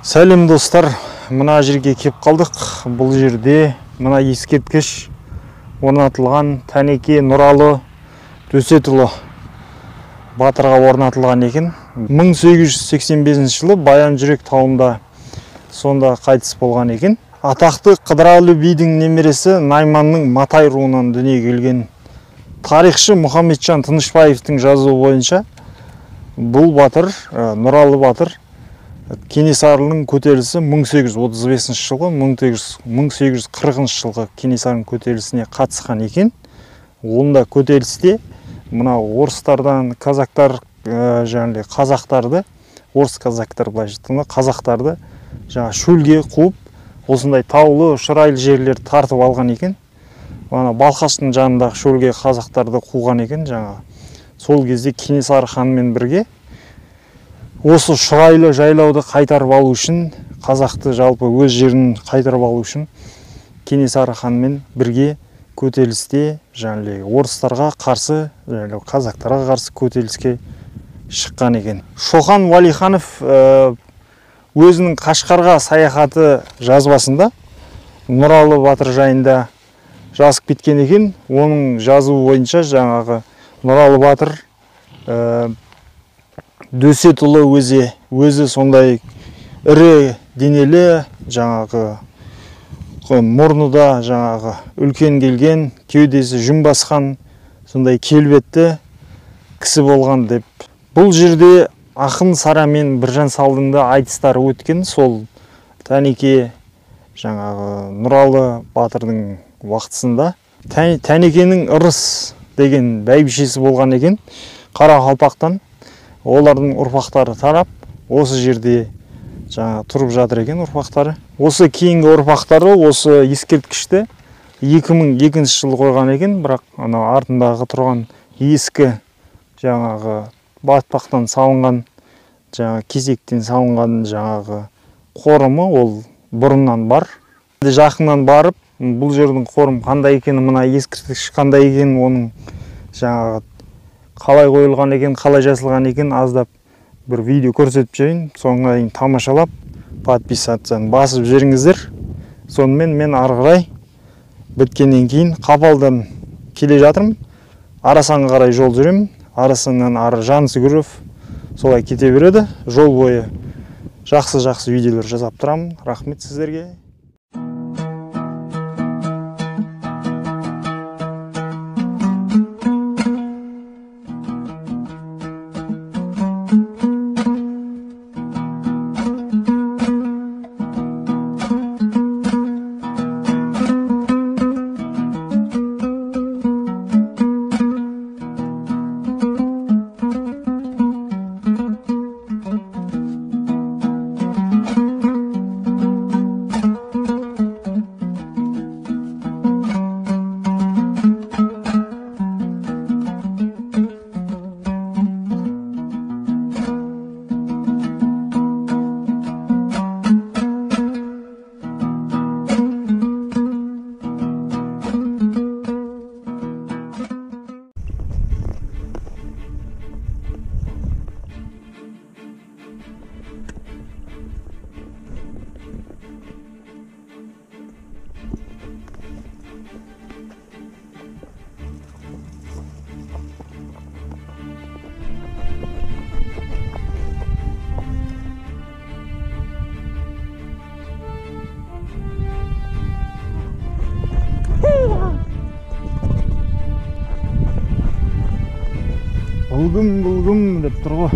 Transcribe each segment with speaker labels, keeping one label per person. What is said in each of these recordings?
Speaker 1: Сәлем достар, мына жерге кеп қалдық. Бұл жерде мына ескерткіш орнатылған Тәнеке Нұралы Төсетұлы батырға орнатылған екен. 1885 жылы Баян Жүрек тауында сонда қайтыс болған екен. Атақты Қыдырәлі бидің немересі Найманның Матай руынан дүниеге келген тарихшы Мұхамеджан Тынышпаевтың жазуы бойынша бұл батыр, Нұралы батыр, Кенесарының көтерілісі 1835 жылғы 1840 жылғы Кенесарының көтерілісіне қатысқан екен. Онда көтерілісте мына орыстардан казактар, жаңағы қазақтарды, орыс казактар былай айтқанда қазақтарды жаңа шөлге қуып, осындай таулы, шұрайлы жерлер тартып алған екен. Ана Балқаштың жанындағы шөлге қазақтарды қуған екен. Жаңа сол кезде Кенесары ханмен бірге осы шұрайлы жайлауды қайтарып алу үшін, қазақты жалпы өз жерін қайтарып алу үшін Кенесары ханмен бірге көтерілісте жаңағы орыстарға қарсы, қазақтарға қарсы көтеріліске шыққан екен. Шоқан Уәлиханов өзінің Қашқарға саяхаты жазбасында Нұралы батыр жайында жазып кеткен екен. Оның жазуы бойынша жаңағы Нұралы батыр Төсетұлы өзі сондай ірі денелі, жаңағы мұрны да жаңағы үлкен келген, кеудесі жүн басқан, сондай келбетті кісі болған деп. Бұл жерде ақын Сара мен Біржан Салдың да айтыстары өткен. Сол Тәнеке жаңағы Нұралы батырдың уақытысында Тәнекенің Ырыс деген бәйбішесі болған екен, Қарақалпақтан. Олардың ұрпақтары тарап, осы жерде жаңа тұрып жатыр екен ұрпақтары. Осы кейінгі ұрпақтары осы ескерткішті 2002 жылы қойған екен, бірақ ана артындағы тұрған ескі жаңағы батпақтан салынған, жаңа кесектен салынған жаңағы қорымы ол бұрыннан бар. Жақыннан барып, бұл жердің қорым қандай екені, мына ескерткіш қандай екенін, оның жаңағы қалай қойылған екен, қалай жасалған екен, аздап бір видео көрсетіп жайын. Соңына дейін тамашалап, подписацияны басып жүріңіздер. Сонымен мен ары қарай біткеннен кейін Қапалдан келе жатырмын. Арасанға қарай жол жүремін. Арасаннан ары Жансүгіров солай кете береді. Жол бойы жақсы видеолар жасап тұрамын. Рахмет сіздерге. Бұлгым деп тұр ғой.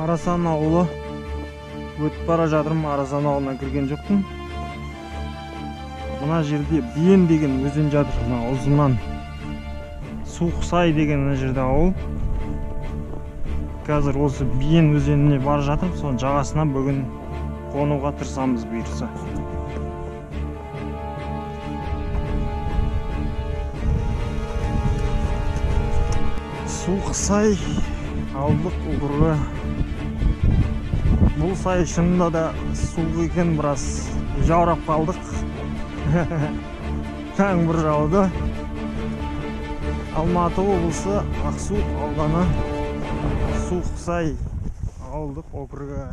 Speaker 1: Арасан ауылы өтіп бара жатырмын. Арасан ауылына кірген жоқпын. Мына жерде Биен деген өзен жатыр. Мына ұзыннан Суықсай деген жерде ауыл. Қазір осы Биен өзеніне бара жатыр. Соның жағасына бүгін қонуға тырысамыз бұйырса. Суықсай ауылдық округі Бұл сай шынында да суық екен, біраз жаурап қалдық. Жаңбыр жауды. Алматы облысы Ақсу ауданы Суықсай ауылдық округі.